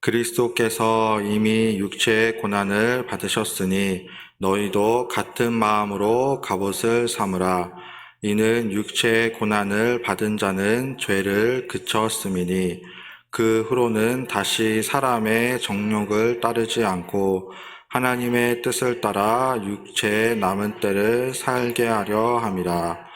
그리스도께서 이미 육체의 고난을 받으셨으니 너희도 같은 마음으로 갑옷을 삼으라. 이는 육체의 고난을 받은 자는 죄를 그쳤음이니 그 후로는 다시 사람의 정욕을 따르지 않고 하나님의 뜻을 따라 육체의 남은 때를 살게 하려 함이라.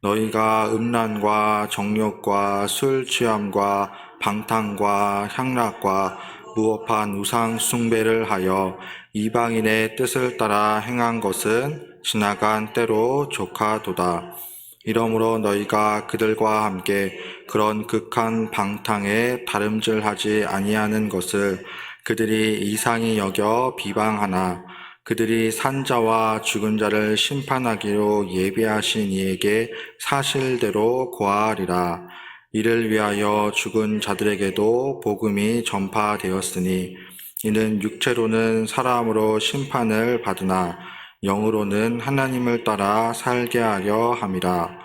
너희가 음란과 정욕과 술 취함과 방탕과 향락과 무법한 우상 숭배를 하여 이방인의 뜻을 따라 행한 것은 지나간 때로 조카도다. 이러므로 너희가 그들과 함께 그런 극한 방탕에 다름질하지 아니하는 것을 그들이 이상히 여겨 비방하나 그들이 산 자와 죽은 자를 심판하기로 예비하신 이에게 사실대로 고하리라. 이를 위하여 죽은 자들에게도 복음이 전파되었으니 이는 육체로는 사람으로 심판을 받으나 영으로는 하나님을 따라 살게 하려 함이라.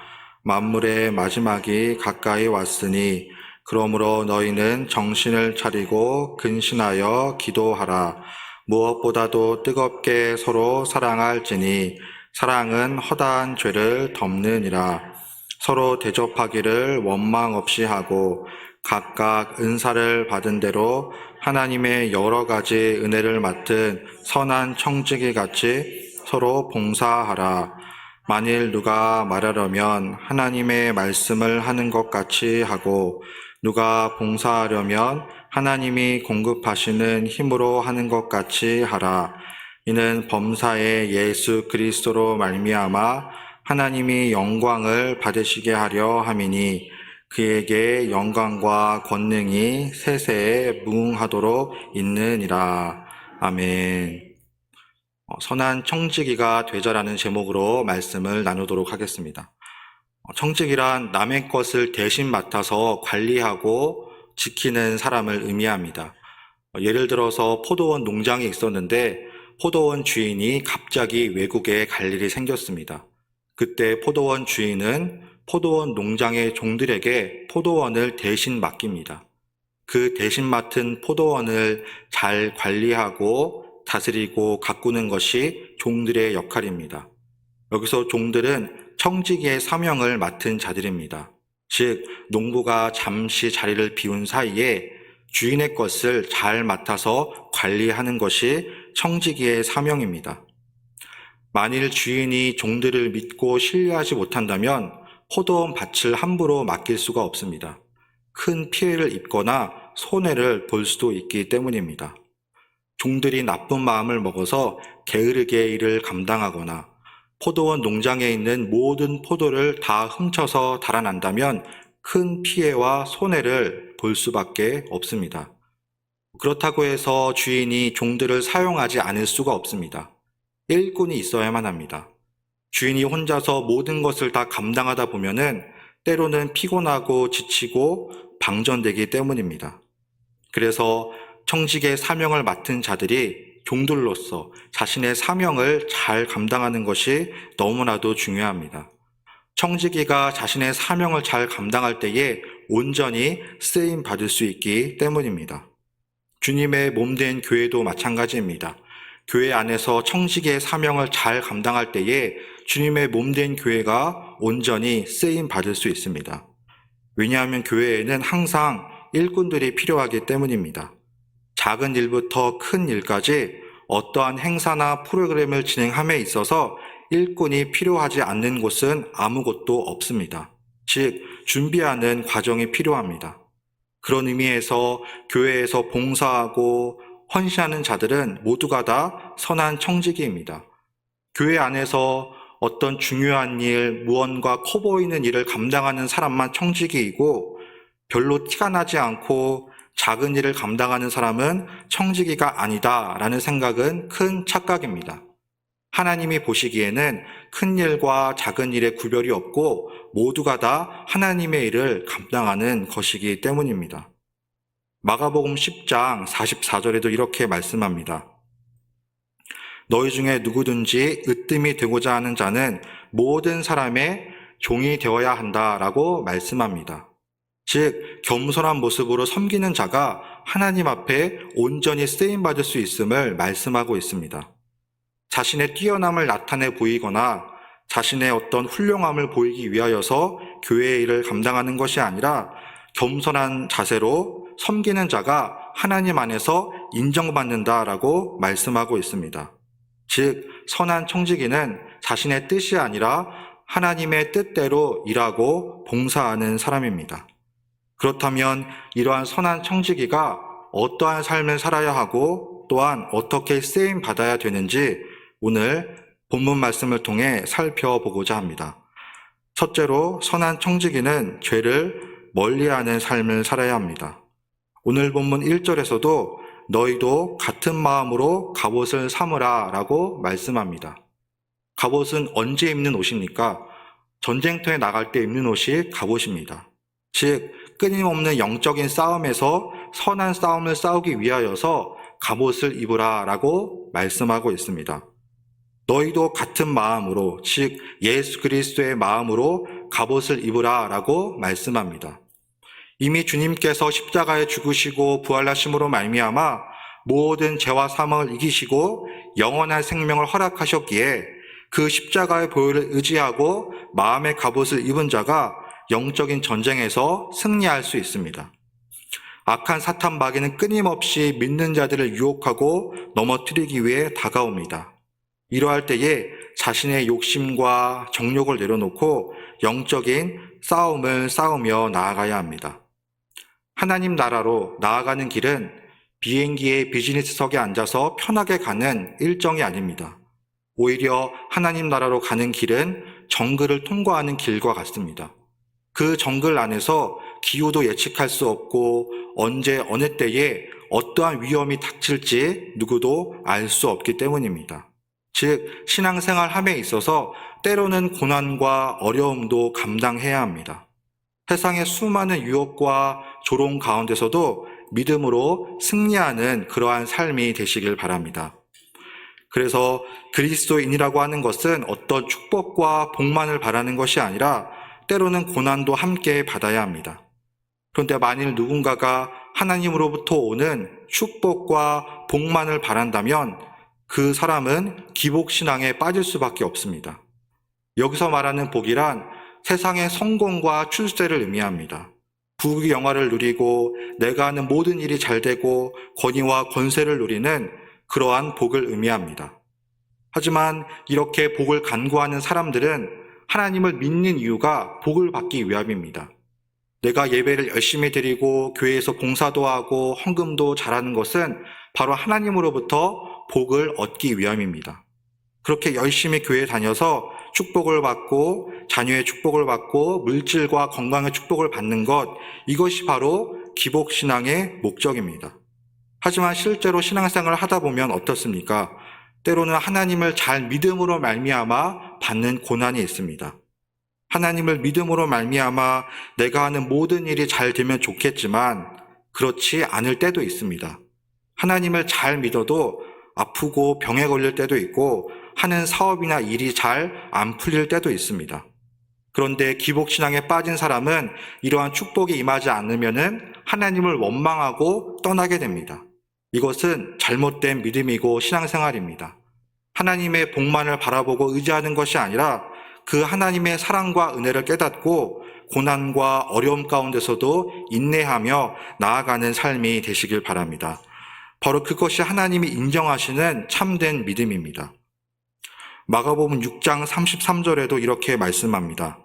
만물의 마지막이 가까이 왔으니 그러므로 너희는 정신을 차리고 근신하여 기도하라. 무엇보다도 뜨겁게 서로 사랑할지니 사랑은 허다한 죄를 덮느니라. 서로 대접하기를 원망 없이 하고 각각 은사를 받은 대로 하나님의 여러 가지 은혜를 맡은 선한 청지기 같이 서로 봉사하라. 만일 누가 말하려면 하나님의 말씀을 하는 것 같이 하고 누가 봉사하려면 하나님이 공급하시는 힘으로 하는 것 같이 하라. 이는 범사의 예수 그리스도로 말미암아 하나님이 영광을 받으시게 하려 함이니 그에게 영광과 권능이 세세에 무궁하도록 있느니라. 아멘. 선한 청지기가 되자라는 제목으로 말씀을 나누도록 하겠습니다. 청지기란 남의 것을 대신 맡아서 관리하고 지키는 사람을 의미합니다. 예를 들어서 포도원 농장이 있었는데 포도원 주인이 갑자기 외국에 갈 일이 생겼습니다. 그때 포도원 주인은 포도원 농장의 종들에게 포도원을 대신 맡깁니다. 그 대신 맡은 포도원을 잘 관리하고 다스리고 가꾸는 것이 종들의 역할입니다. 여기서 종들은 청지기의 사명을 맡은 자들입니다. 즉, 농부가 잠시 자리를 비운 사이에 주인의 것을 잘 맡아서 관리하는 것이 청지기의 사명입니다. 만일 주인이 종들을 믿고 신뢰하지 못한다면 포도원 밭을 함부로 맡길 수가 없습니다. 큰 피해를 입거나 손해를 볼 수도 있기 때문입니다. 종들이 나쁜 마음을 먹어서 게으르게 일을 감당하거나 포도원 농장에 있는 모든 포도를 다 훔쳐서 달아난다면 큰 피해와 손해를 볼 수밖에 없습니다. 그렇다고 해서 주인이 종들을 사용하지 않을 수가 없습니다. 일꾼이 있어야만 합니다. 주인이 혼자서 모든 것을 다 감당하다 보면은 때로는 피곤하고 지치고 방전되기 때문입니다. 그래서 청지기의 사명을 맡은 자들이 종들로서 자신의 사명을 잘 감당하는 것이 너무나도 중요합니다. 청지기가 자신의 사명을 잘 감당할 때에 온전히 쓰임 받을 수 있기 때문입니다. 주님의 몸된 교회도 마찬가지입니다. 교회 안에서 청지기의 사명을 잘 감당할 때에 주님의 몸된 교회가 온전히 쓰임 받을 수 있습니다. 왜냐하면 교회에는 항상 일꾼들이 필요하기 때문입니다. 작은 일부터 큰 일까지 어떠한 행사나 프로그램을 진행함에 있어서 일꾼이 필요하지 않는 곳은 아무것도 없습니다. 즉, 준비하는 과정이 필요합니다. 그런 의미에서 교회에서 봉사하고 헌신하는 자들은 모두가 다 선한 청지기입니다. 교회 안에서 어떤 중요한 일, 무언가 커 보이는 일을 감당하는 사람만 청지기이고 별로 티가 나지 않고 작은 일을 감당하는 사람은 청지기가 아니다라는 생각은 큰 착각입니다. 하나님이 보시기에는 큰 일과 작은 일의 구별이 없고 모두가 다 하나님의 일을 감당하는 것이기 때문입니다. 마가복음 10장 44절에도 이렇게 말씀합니다. 너희 중에 누구든지 으뜸이 되고자 하는 자는 모든 사람의 종이 되어야 한다라고 말씀합니다. 즉, 겸손한 모습으로 섬기는 자가 하나님 앞에 온전히 쓰임받을 수 있음을 말씀하고 있습니다. 자신의 뛰어남을 나타내 보이거나 자신의 어떤 훌륭함을 보이기 위하여서 교회의 일을 감당하는 것이 아니라 겸손한 자세로 섬기는 자가 하나님 안에서 인정받는다라고 말씀하고 있습니다. 즉, 선한 청지기는 자신의 뜻이 아니라 하나님의 뜻대로 일하고 봉사하는 사람입니다. 그렇다면 이러한 선한 청지기가 어떠한 삶을 살아야 하고 또한 어떻게 쓰임 받아야 되는지 오늘 본문 말씀을 통해 살펴보고자 합니다. 첫째로, 선한 청지기는 죄를 멀리하는 삶을 살아야 합니다. 오늘 본문 1절에서도 너희도 같은 마음으로 갑옷을 삼으라 라고 말씀합니다. 갑옷은 언제 입는 옷입니까? 전쟁터에 나갈 때 입는 옷이 갑옷입니다. 즉, 끊임없는 영적인 싸움에서 선한 싸움을 싸우기 위하여서 갑옷을 입으라 라고 말씀하고 있습니다. 너희도 같은 마음으로, 즉 예수 그리스도의 마음으로 갑옷을 입으라 라고 말씀합니다. 이미 주님께서 십자가에 죽으시고 부활하심으로 말미암아 모든 죄와 사망을 이기시고 영원한 생명을 허락하셨기에 그 십자가의 보혈을 의지하고 마음의 갑옷을 입은 자가 영적인 전쟁에서 승리할 수 있습니다. 악한 사탄 마귀는 끊임없이 믿는 자들을 유혹하고 넘어뜨리기 위해 다가옵니다. 이러할 때에 자신의 욕심과 정욕을 내려놓고 영적인 싸움을 싸우며 나아가야 합니다. 하나님 나라로 나아가는 길은 비행기의 비즈니스석에 앉아서 편하게 가는 일정이 아닙니다. 오히려 하나님 나라로 가는 길은 정글을 통과하는 길과 같습니다. 그 정글 안에서 기후도 예측할 수 없고 언제 어느 때에 어떠한 위험이 닥칠지 누구도 알 수 없기 때문입니다. 즉, 신앙생활 함에 있어서 때로는 고난과 어려움도 감당해야 합니다. 세상의 수많은 유혹과 조롱 가운데서도 믿음으로 승리하는 그러한 삶이 되시길 바랍니다. 그래서 그리스도인이라고 하는 것은 어떤 축복과 복만을 바라는 것이 아니라 때로는 고난도 함께 받아야 합니다. 그런데 만일 누군가가 하나님으로부터 오는 축복과 복만을 바란다면 그 사람은 기복신앙에 빠질 수밖에 없습니다. 여기서 말하는 복이란 세상의 성공과 출세를 의미합니다. 부귀 영화를 누리고 내가 하는 모든 일이 잘 되고 권위와 권세를 누리는 그러한 복을 의미합니다. 하지만 이렇게 복을 간구하는 사람들은 하나님을 믿는 이유가 복을 받기 위함입니다. 내가 예배를 열심히 드리고 교회에서 봉사도 하고 헌금도 잘하는 것은 바로 하나님으로부터 복을 얻기 위함입니다. 그렇게 열심히 교회에 다녀서 축복을 받고 자녀의 축복을 받고 물질과 건강의 축복을 받는 것, 이것이 바로 기복신앙의 목적입니다. 하지만 실제로 신앙생활을 하다 보면 어떻습니까? 때로는 하나님을 잘 믿음으로 말미암아 받는 고난이 있습니다. 하나님을 믿음으로 말미암아 내가 하는 모든 일이 잘 되면 좋겠지만 그렇지 않을 때도 있습니다. 하나님을 잘 믿어도 아프고 병에 걸릴 때도 있고 하는 사업이나 일이 잘 안 풀릴 때도 있습니다. 그런데 기복신앙에 빠진 사람은 이러한 축복이 임하지 않으면 하나님을 원망하고 떠나게 됩니다. 이것은 잘못된 믿음이고 신앙생활입니다. 하나님의 복만을 바라보고 의지하는 것이 아니라 그 하나님의 사랑과 은혜를 깨닫고 고난과 어려움 가운데서도 인내하며 나아가는 삶이 되시길 바랍니다. 바로 그것이 하나님이 인정하시는 참된 믿음입니다. 마가복음 6장 33절에도 이렇게 말씀합니다.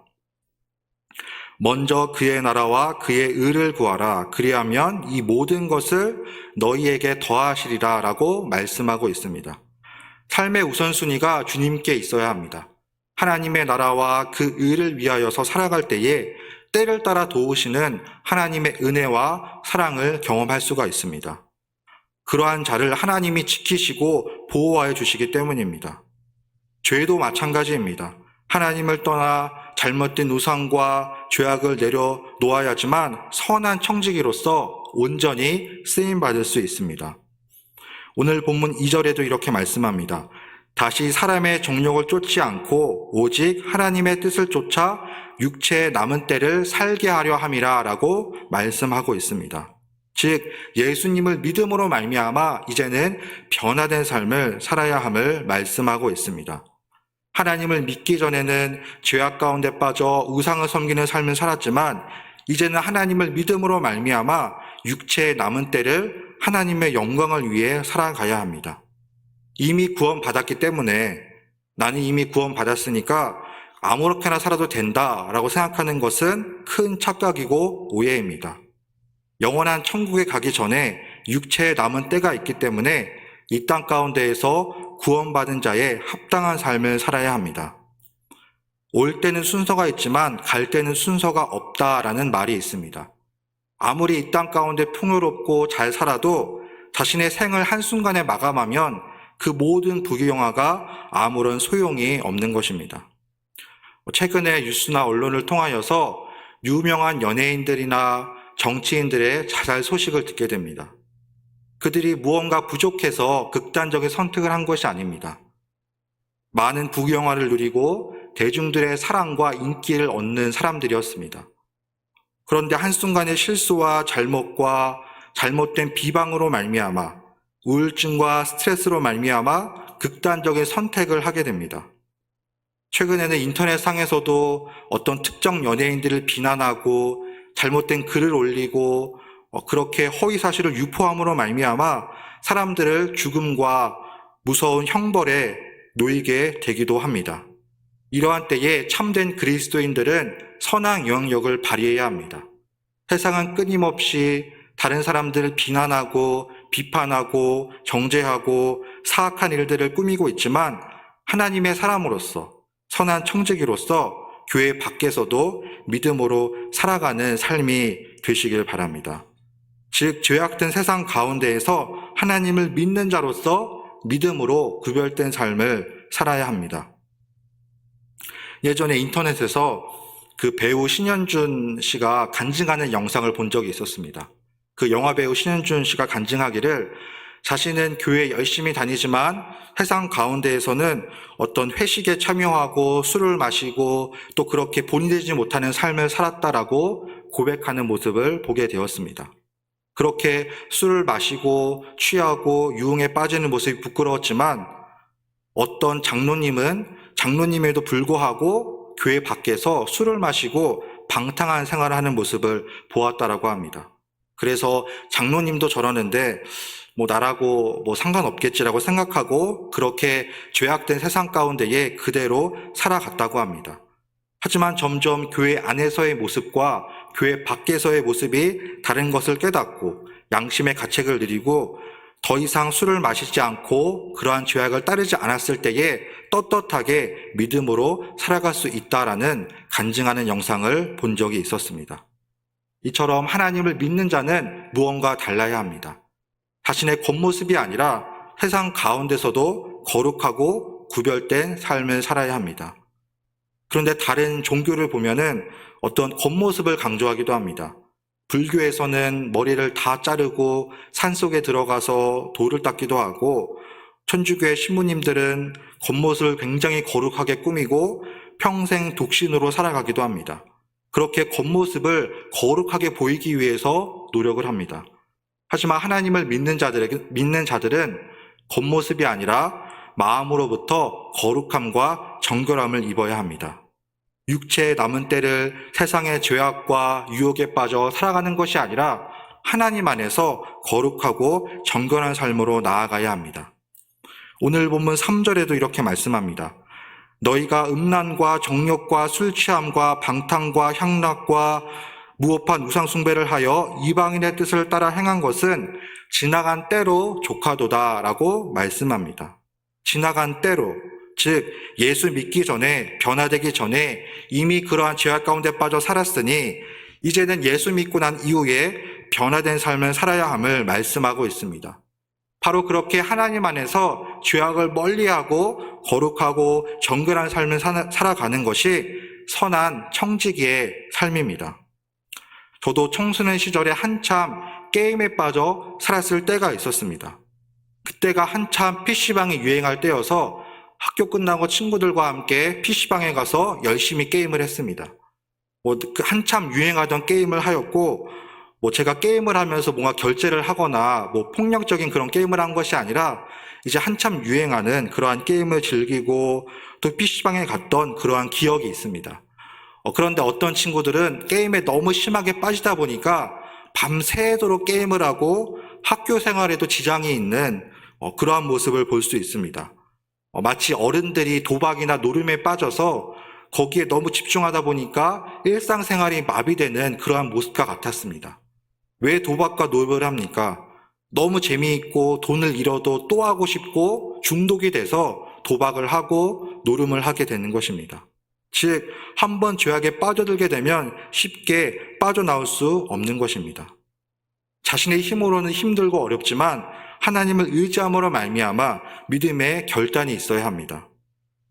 먼저 그의 나라와 그의 의를 구하라. 그리하면 이 모든 것을 너희에게 더하시리라 라고 말씀하고 있습니다. 삶의 우선순위가 주님께 있어야 합니다. 하나님의 나라와 그 의를 위하여서 살아갈 때에 때를 따라 도우시는 하나님의 은혜와 사랑을 경험할 수가 있습니다. 그러한 자를 하나님이 지키시고 보호하여 주시기 때문입니다. 죄도 마찬가지입니다. 하나님을 떠나 잘못된 우상과 죄악을 내려놓아야지만 선한 청지기로서 온전히 쓰임받을 수 있습니다. 오늘 본문 2절에도 이렇게 말씀합니다. 다시 사람의 정욕을 쫓지 않고 오직 하나님의 뜻을 쫓아 육체의 남은 때를 살게 하려 함이라 라고 말씀하고 있습니다. 즉 예수님을 믿음으로 말미암아 이제는 변화된 삶을 살아야 함을 말씀하고 있습니다. 하나님을 믿기 전에는 죄악 가운데 빠져 우상을 섬기는 삶을 살았지만 이제는 하나님을 믿음으로 말미암아 육체의 남은 때를 하나님의 영광을 위해 살아가야 합니다. 이미 구원받았기 때문에 나는 이미 구원받았으니까 아무렇게나 살아도 된다라고 생각하는 것은 큰 착각이고 오해입니다. 영원한 천국에 가기 전에 육체에 남은 때가 있기 때문에 이 땅 가운데에서 구원받은 자의 합당한 삶을 살아야 합니다. 올 때는 순서가 있지만 갈 때는 순서가 없다라는 말이 있습니다. 아무리 이 땅 가운데 풍요롭고 잘 살아도 자신의 생을 한순간에 마감하면 그 모든 부귀영화가 아무런 소용이 없는 것입니다. 최근에 뉴스나 언론을 통하여서 유명한 연예인들이나 정치인들의 자살 소식을 듣게 됩니다. 그들이 무언가 부족해서 극단적인 선택을 한 것이 아닙니다. 많은 부귀영화를 누리고 대중들의 사랑과 인기를 얻는 사람들이었습니다. 그런데 한순간의 실수와 잘못과 잘못된 비방으로 말미암아 우울증과 스트레스로 말미암아 극단적인 선택을 하게 됩니다. 최근에는 인터넷상에서도 어떤 특정 연예인들을 비난하고 잘못된 글을 올리고 그렇게 허위 사실을 유포함으로 말미암아 사람들을 죽음과 무서운 형벌에 놓이게 되기도 합니다. 이러한 때에 참된 그리스도인들은 선한 영향력을 발휘해야 합니다. 세상은 끊임없이 다른 사람들을 비난하고 비판하고 정죄하고 사악한 일들을 꾸미고 있지만 하나님의 사람으로서 선한 청지기로서 교회 밖에서도 믿음으로 살아가는 삶이 되시길 바랍니다. 즉 죄악된 세상 가운데에서 하나님을 믿는 자로서 믿음으로 구별된 삶을 살아야 합니다. 예전에 인터넷에서 그 배우 신현준 씨가 간증하는 영상을 본 적이 있었습니다. 그 영화배우 신현준 씨가 간증하기를 자신은 교회 열심히 다니지만 세상 가운데에서는 어떤 회식에 참여하고 술을 마시고 또 그렇게 본이 되지 못하는 삶을 살았다라고 고백하는 모습을 보게 되었습니다. 그렇게 술을 마시고 취하고 유흥에 빠지는 모습이 부끄러웠지만 어떤 장로님에도 불구하고 교회 밖에서 술을 마시고 방탕한 생활을 하는 모습을 보았다라고 합니다. 그래서 장로님도 저러는데 나라고 상관없겠지라고 생각하고 그렇게 죄악된 세상 가운데에 그대로 살아갔다고 합니다. 하지만 점점 교회 안에서의 모습과 교회 밖에서의 모습이 다른 것을 깨닫고 양심의 가책을 누리고 더 이상 술을 마시지 않고 그러한 죄악을 따르지 않았을 때에 떳떳하게 믿음으로 살아갈 수 있다라는 간증하는 영상을 본 적이 있었습니다. 이처럼 하나님을 믿는 자는 무언가 달라야 합니다. 자신의 겉모습이 아니라 세상 가운데서도 거룩하고 구별된 삶을 살아야 합니다. 그런데 다른 종교를 보면은 어떤 겉모습을 강조하기도 합니다. 불교에서는 머리를 다 자르고 산속에 들어가서 돌을 닦기도 하고 천주교의 신부님들은 겉모습을 굉장히 거룩하게 꾸미고 평생 독신으로 살아가기도 합니다. 그렇게 겉모습을 거룩하게 보이기 위해서 노력을 합니다. 하지만 하나님을 믿는 자들은 겉모습이 아니라 마음으로부터 거룩함과 정결함을 입어야 합니다. 육체의 남은 때를 세상의 죄악과 유혹에 빠져 살아가는 것이 아니라 하나님 안에서 거룩하고 정결한 삶으로 나아가야 합니다. 오늘 본문 3절에도 이렇게 말씀합니다. 너희가 음란과 정욕과 술 취함과 방탕과 향락과 무법한 우상 숭배를 하여 이방인의 뜻을 따라 행한 것은 지나간 때로 족하도다라고 말씀합니다. 지나간 때로, 즉 예수 믿기 전에, 변화되기 전에 이미 그러한 죄악 가운데 빠져 살았으니 이제는 예수 믿고 난 이후에 변화된 삶을 살아야 함을 말씀하고 있습니다. 바로 그렇게 하나님 안에서 죄악을 멀리하고 거룩하고 정결한 삶을 살아가는 것이 선한 청지기의 삶입니다. 저도 청소년 시절에 한참 게임에 빠져 살았을 때가 있었습니다. 그때가 한참 PC방이 유행할 때여서 학교 끝나고 친구들과 함께 PC방에 가서 열심히 게임을 했습니다. 한참 유행하던 게임을 하였고 제가 게임을 하면서 뭔가 결제를 하거나 폭력적인 그런 게임을 한 것이 아니라 이제 한참 유행하는 그러한 게임을 즐기고 또 PC방에 갔던 그러한 기억이 있습니다. 그런데 어떤 친구들은 게임에 너무 심하게 빠지다 보니까 밤새도록 게임을 하고 학교 생활에도 지장이 있는 그러한 모습을 볼 수 있습니다. 마치 어른들이 도박이나 노름에 빠져서 거기에 너무 집중하다 보니까 일상생활이 마비되는 그러한 모습과 같았습니다. 왜 도박과 노름을 합니까? 너무 재미있고 돈을 잃어도 또 하고 싶고 중독이 돼서 도박을 하고 노름을 하게 되는 것입니다. 즉, 한번 죄악에 빠져들게 되면 쉽게 빠져나올 수 없는 것입니다. 자신의 힘으로는 힘들고 어렵지만 하나님을 의지함으로 말미암아 믿음의 결단이 있어야 합니다.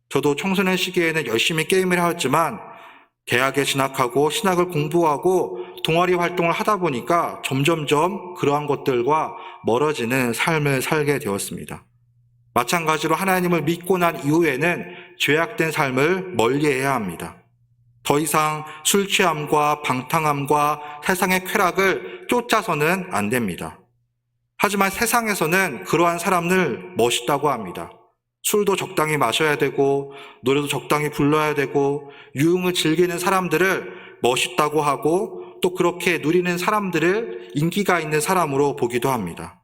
저도 청소년 시기에는 열심히 게임을 하였지만 대학에 진학하고 신학을 공부하고 동아리 활동을 하다 보니까 점점점 그러한 것들과 멀어지는 삶을 살게 되었습니다. 마찬가지로 하나님을 믿고 난 이후에는 죄악된 삶을 멀리해야 합니다. 더 이상 술 취함과 방탕함과 세상의 쾌락을 쫓아서는 안 됩니다. 하지만 세상에서는 그러한 사람을 멋있다고 합니다. 술도 적당히 마셔야 되고 노래도 적당히 불러야 되고 유흥을 즐기는 사람들을 멋있다고 하고 또 그렇게 누리는 사람들을 인기가 있는 사람으로 보기도 합니다.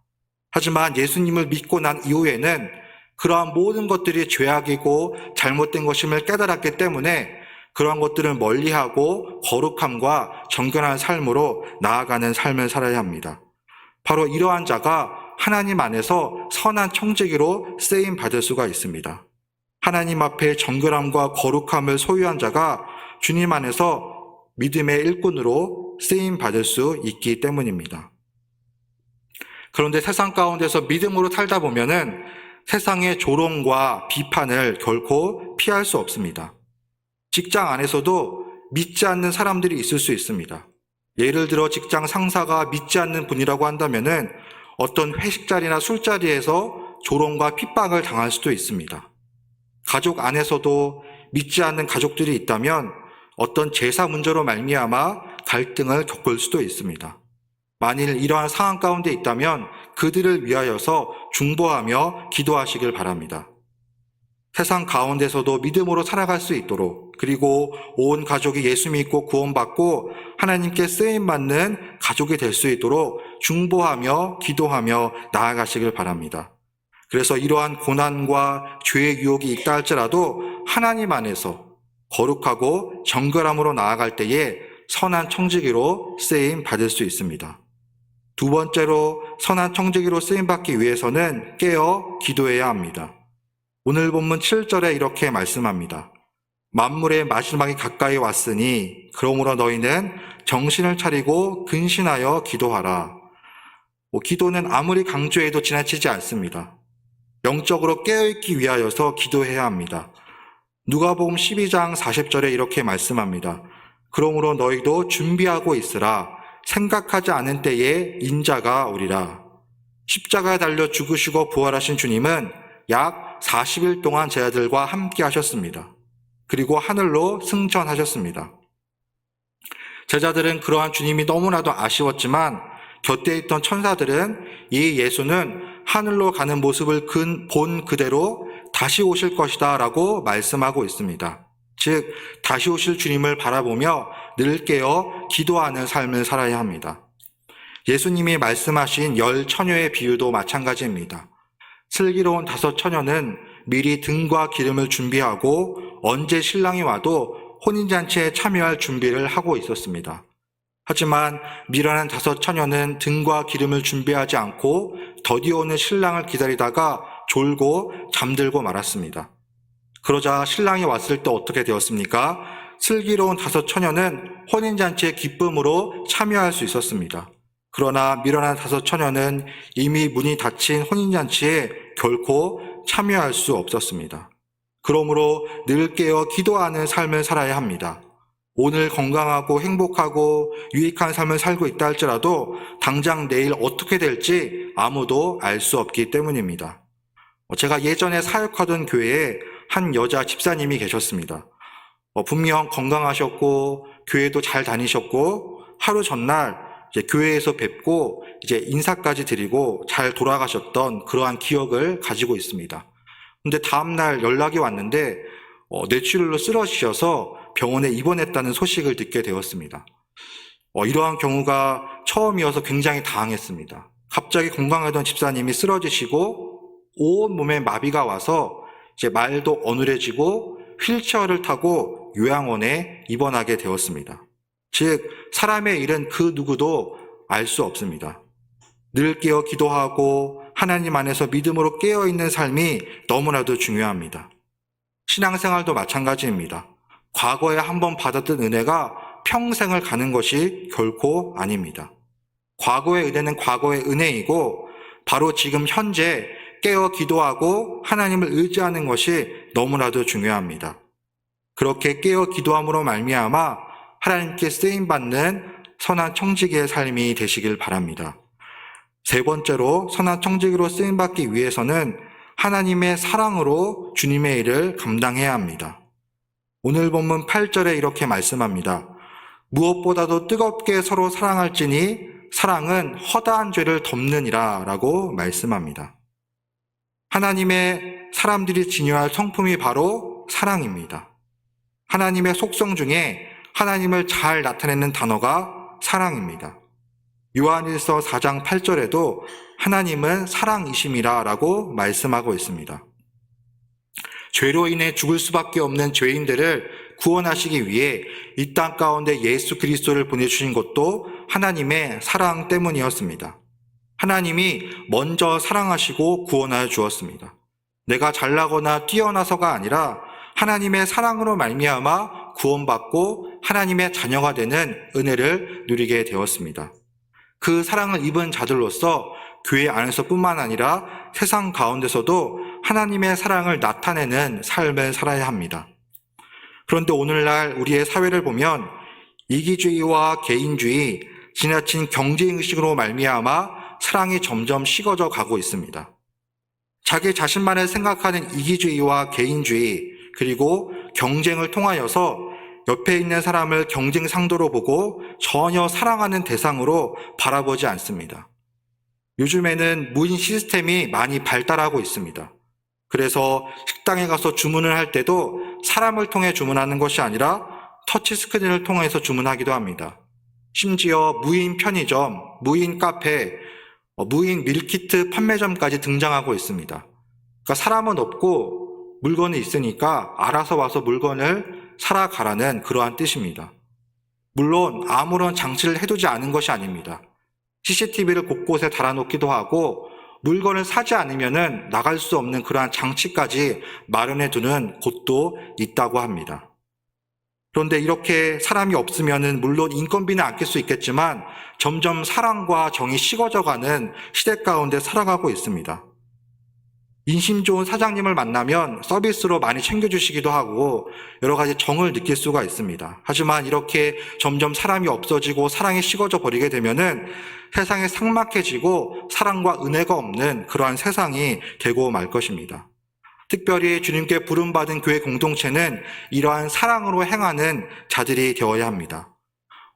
하지만 예수님을 믿고 난 이후에는 그러한 모든 것들이 죄악이고 잘못된 것임을 깨달았기 때문에 그러한 것들을 멀리하고 거룩함과 정결한 삶으로 나아가는 삶을 살아야 합니다. 바로 이러한 자가 하나님 안에서 선한 청지기로 쓰임 받을 수가 있습니다. 하나님 앞에 정결함과 거룩함을 소유한 자가 주님 안에서 믿음의 일꾼으로 쓰임 받을 수 있기 때문입니다. 그런데 세상 가운데서 믿음으로 살다 보면은 세상의 조롱과 비판을 결코 피할 수 없습니다. 직장 안에서도 믿지 않는 사람들이 있을 수 있습니다. 예를 들어 직장 상사가 믿지 않는 분이라고 한다면은 어떤 회식 자리나 술자리에서 조롱과 핍박을 당할 수도 있습니다. 가족 안에서도 믿지 않는 가족들이 있다면 어떤 제사 문제로 말미암아 갈등을 겪을 수도 있습니다. 만일 이러한 상황 가운데 있다면 그들을 위하여서 중보하며 기도하시길 바랍니다. 세상 가운데서도 믿음으로 살아갈 수 있도록, 그리고 온 가족이 예수 믿고 구원받고 하나님께 쓰임받는 가족이 될 수 있도록 중보하며 기도하며 나아가시길 바랍니다. 그래서 이러한 고난과 죄의 유혹이 있다 할지라도 하나님 안에서 거룩하고 정결함으로 나아갈 때에 선한 청지기로 쓰임 받을 수 있습니다. 두 번째로 선한 청지기로 쓰임 받기 위해서는 깨어 기도해야 합니다. 오늘 본문 7절에 이렇게 말씀합니다. 만물의 마지막이 가까이 왔으니 그러므로 너희는 정신을 차리고 근신하여 기도하라. 기도는 아무리 강조해도 지나치지 않습니다. 영적으로 깨어있기 위하여서 기도해야 합니다. 누가복음 12장 40절에 이렇게 말씀합니다. 그러므로 너희도 준비하고 있으라. 생각하지 않은 때에 인자가 오리라. 십자가에 달려 죽으시고 부활하신 주님은 약 40일 동안 제자들과 함께 하셨습니다. 그리고 하늘로 승천하셨습니다. 제자들은 그러한 주님이 너무나도 아쉬웠지만 곁에 있던 천사들은 이 예수는 하늘로 가는 모습을 본 그대로 다시 오실 것이다 라고 말씀하고 있습니다. 즉, 다시 오실 주님을 바라보며 늘 깨어 기도하는 삶을 살아야 합니다. 예수님이 말씀하신 10처녀의 비유도 마찬가지입니다. 슬기로운 5처녀는 미리 등과 기름을 준비하고 언제 신랑이 와도 혼인잔치에 참여할 준비를 하고 있었습니다. 하지만 미련한 5처녀는 등과 기름을 준비하지 않고 더디어 오는 신랑을 기다리다가 졸고 잠들고 말았습니다. 그러자 신랑이 왔을 때 어떻게 되었습니까? 슬기로운 5처녀는 혼인잔치의 기쁨으로 참여할 수 있었습니다. 그러나 미련한 5처녀는 이미 문이 닫힌 혼인잔치에 결코 참여할 수 없었습니다. 그러므로 늘 깨어 기도하는 삶을 살아야 합니다. 오늘 건강하고 행복하고 유익한 삶을 살고 있다 할지라도 당장 내일 어떻게 될지 아무도 알 수 없기 때문입니다. 제가 예전에 사역하던 교회에 한 여자 집사님이 계셨습니다. 분명 건강하셨고 교회도 잘 다니셨고 하루 전날 이제 교회에서 뵙고 이제 인사까지 드리고 잘 돌아가셨던 그러한 기억을 가지고 있습니다. 근데 다음날 연락이 왔는데 뇌출혈로 쓰러지셔서 병원에 입원했다는 소식을 듣게 되었습니다. 이러한 경우가 처음이어서 굉장히 당황했습니다. 갑자기 건강하던 집사님이 쓰러지시고 온몸에 마비가 와서 이제 말도 어눌해지고 휠체어를 타고 요양원에 입원하게 되었습니다. 즉 사람의 일은 그 누구도 알 수 없습니다. 늘 깨어 기도하고 하나님 안에서 믿음으로 깨어있는 삶이 너무나도 중요합니다. 신앙생활도 마찬가지입니다. 과거에 한번 받았던 은혜가 평생을 가는 것이 결코 아닙니다. 과거의 은혜는 과거의 은혜이고 바로 지금 현재 깨어 기도하고 하나님을 의지하는 것이 너무나도 중요합니다. 그렇게 깨어 기도함으로 말미암아 하나님께 쓰임받는 선한 청지기의 삶이 되시길 바랍니다. 세 번째로 선한 청지기로 쓰임받기 위해서는 하나님의 사랑으로 주님의 일을 감당해야 합니다. 오늘 본문 8절에 이렇게 말씀합니다. 무엇보다도 뜨겁게 서로 사랑할지니 사랑은 허다한 죄를 덮느니라 라고 말씀합니다. 하나님의 사람들이 지녀할 성품이 바로 사랑입니다. 하나님의 속성 중에 하나님을 잘 나타내는 단어가 사랑입니다. 요한일서 4장 8절에도 하나님은 사랑이심이라 라고 말씀하고 있습니다. 죄로 인해 죽을 수밖에 없는 죄인들을 구원하시기 위해 이 땅 가운데 예수 그리스도를 보내주신 것도 하나님의 사랑 때문이었습니다. 하나님이 먼저 사랑하시고 구원하여 주었습니다. 내가 잘나거나 뛰어나서가 아니라 하나님의 사랑으로 말미암아 구원받고 하나님의 자녀가 되는 은혜를 누리게 되었습니다. 그 사랑을 입은 자들로서 교회 안에서뿐만 아니라 세상 가운데서도 하나님의 사랑을 나타내는 삶을 살아야 합니다. 그런데 오늘날 우리의 사회를 보면 이기주의와 개인주의, 지나친 경쟁의식으로 말미암아 사랑이 점점 식어져 가고 있습니다. 자기 자신만을 생각하는 이기주의와 개인주의, 그리고 경쟁을 통하여서 옆에 있는 사람을 경쟁 상도로 보고 전혀 사랑하는 대상으로 바라보지 않습니다. 요즘에는 무인 시스템이 많이 발달하고 있습니다. 그래서 식당에 가서 주문을 할 때도 사람을 통해 주문하는 것이 아니라 터치스크린을 통해서 주문하기도 합니다. 심지어 무인 편의점, 무인 카페, 무인 밀키트 판매점까지 등장하고 있습니다. 그러니까 사람은 없고 물건이 있으니까 알아서 와서 물건을 사러 가라는 그러한 뜻입니다. 물론 아무런 장치를 해두지 않은 것이 아닙니다. CCTV를 곳곳에 달아놓기도 하고 물건을 사지 않으면 나갈 수 없는 그러한 장치까지 마련해 두는 곳도 있다고 합니다. 그런데 이렇게 사람이 없으면 물론 인건비는 아낄 수 있겠지만 점점 사랑과 정이 식어져가는 시대 가운데 살아가고 있습니다. 인심 좋은 사장님을 만나면 서비스로 많이 챙겨주시기도 하고 여러 가지 정을 느낄 수가 있습니다. 하지만 이렇게 점점 사람이 없어지고 사랑이 식어져 버리게 되면은 세상이 삭막해지고 사랑과 은혜가 없는 그러한 세상이 되고 말 것입니다. 특별히 주님께 부름받은 교회 공동체는 이러한 사랑으로 행하는 자들이 되어야 합니다.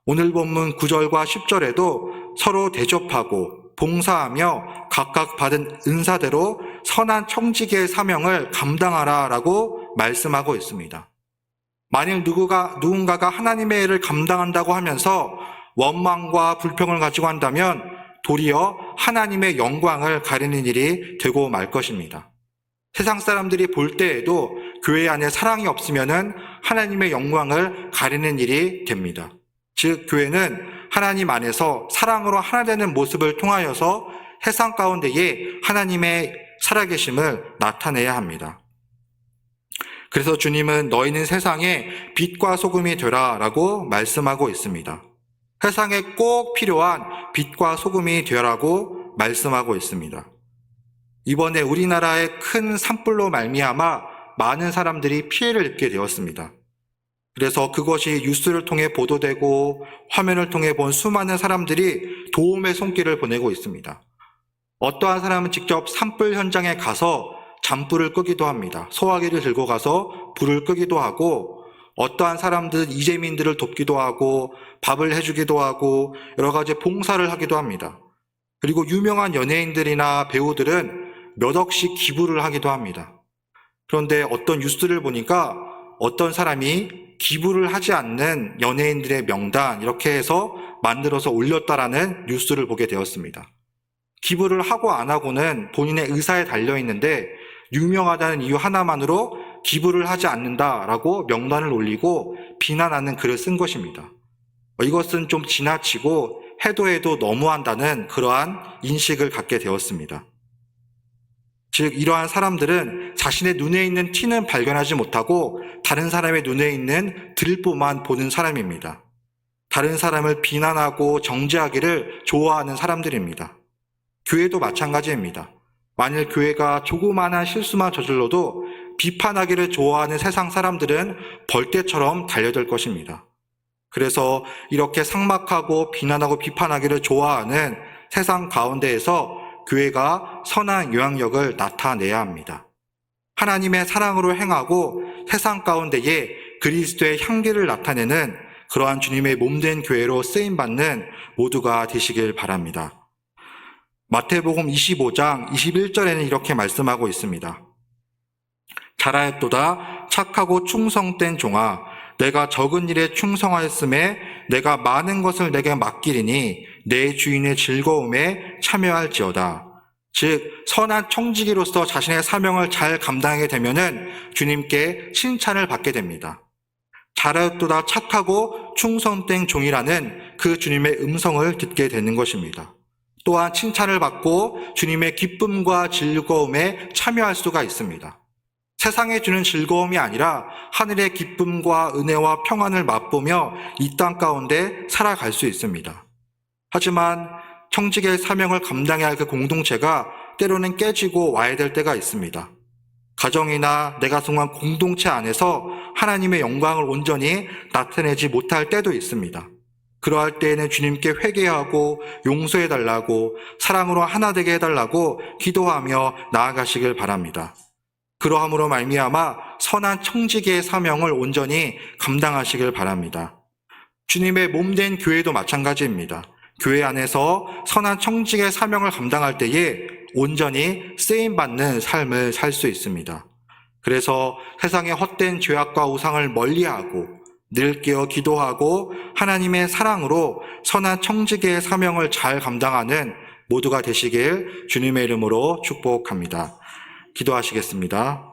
오늘 본문 9절과 10절에도 서로 대접하고 봉사하며 각각 받은 은사대로 선한 청지기의 사명을 감당하라 라고 말씀하고 있습니다. 만일 누군가가 하나님의 일을 감당한다고 하면서 원망과 불평을 가지고 한다면 도리어 하나님의 영광을 가리는 일이 되고 말 것입니다. 세상 사람들이 볼 때에도 교회 안에 사랑이 없으면 하나님의 영광을 가리는 일이 됩니다. 즉 교회는 하나님 안에서 사랑으로 하나 되는 모습을 통하여서 세상 가운데에 하나님의 살아계심을 나타내야 합니다. 그래서 주님은 너희는 세상의 빛과 소금이 되라 라고 말씀하고 있습니다. 세상에 꼭 필요한 빛과 소금이 되라고 말씀하고 있습니다. 이번에 우리나라의 큰 산불로 말미암아 많은 사람들이 피해를 입게 되었습니다. 그래서 그것이 뉴스를 통해 보도되고 화면을 통해 본 수많은 사람들이 도움의 손길을 보내고 있습니다. 어떠한 사람은 직접 산불 현장에 가서 잠불을 끄기도 합니다. 소화기를 들고 가서 불을 끄기도 하고 어떠한 사람들은 이재민들을 돕기도 하고 밥을 해주기도 하고 여러 가지 봉사를 하기도 합니다. 그리고 유명한 연예인들이나 배우들은 몇 억씩 기부를 하기도 합니다. 그런데 어떤 뉴스를 보니까 어떤 사람이 기부를 하지 않는 연예인들의 명단 이렇게 해서 만들어서 올렸다라는 뉴스를 보게 되었습니다. 기부를 하고 안 하고는 본인의 의사에 달려 있는데 유명하다는 이유 하나만으로 기부를 하지 않는다라고 명단을 올리고 비난하는 글을 쓴 것입니다. 이것은 좀 지나치고 해도 너무한다는 그러한 인식을 갖게 되었습니다. 즉 이러한 사람들은 자신의 눈에 있는 티는 발견하지 못하고 다른 사람의 눈에 있는 들보만 보는 사람입니다. 다른 사람을 비난하고 정죄하기를 좋아하는 사람들입니다. 교회도 마찬가지입니다. 만일 교회가 조그마한 실수만 저질러도 비판하기를 좋아하는 세상 사람들은 벌떼처럼 달려들 것입니다. 그래서 이렇게 삭막하고 비난하고 비판하기를 좋아하는 세상 가운데에서 교회가 선한 영향력을 나타내야 합니다. 하나님의 사랑으로 행하고 세상 가운데에 그리스도의 향기를 나타내는 그러한 주님의 몸된 교회로 쓰임받는 모두가 되시길 바랍니다. 마태복음 25장 21절에는 이렇게 말씀하고 있습니다. 잘하였도다 착하고 충성된 종아, 내가 적은 일에 충성하였음에 내가 많은 것을 내게 맡기리니 내 주인의 즐거움에 참여할지어다. 즉 선한 청지기로서 자신의 사명을 잘 감당하게 되면은 주님께 칭찬을 받게 됩니다. 잘하였도다 착하고 충성된 종이라는 그 주님의 음성을 듣게 되는 것입니다. 또한 칭찬을 받고 주님의 기쁨과 즐거움에 참여할 수가 있습니다. 세상에 주는 즐거움이 아니라 하늘의 기쁨과 은혜와 평안을 맛보며 이 땅 가운데 살아갈 수 있습니다. 하지만 청지기의 사명을 감당해야 할 그 공동체가 때로는 깨지고 와야 될 때가 있습니다. 가정이나 내가 속한 공동체 안에서 하나님의 영광을 온전히 나타내지 못할 때도 있습니다. 그러할 때에는 주님께 회개하고 용서해달라고 사랑으로 하나 되게 해달라고 기도하며 나아가시길 바랍니다. 그러함으로 말미암아 선한 청지기의 사명을 온전히 감당하시길 바랍니다. 주님의 몸된 교회도 마찬가지입니다. 교회 안에서 선한 청지기의 사명을 감당할 때에 온전히 쓰임받는 삶을 살 수 있습니다. 그래서 세상의 헛된 죄악과 우상을 멀리하고 늘 깨어 기도하고 하나님의 사랑으로 선한 청지기의 사명을 잘 감당하는 모두가 되시길 주님의 이름으로 축복합니다. 기도하시겠습니다.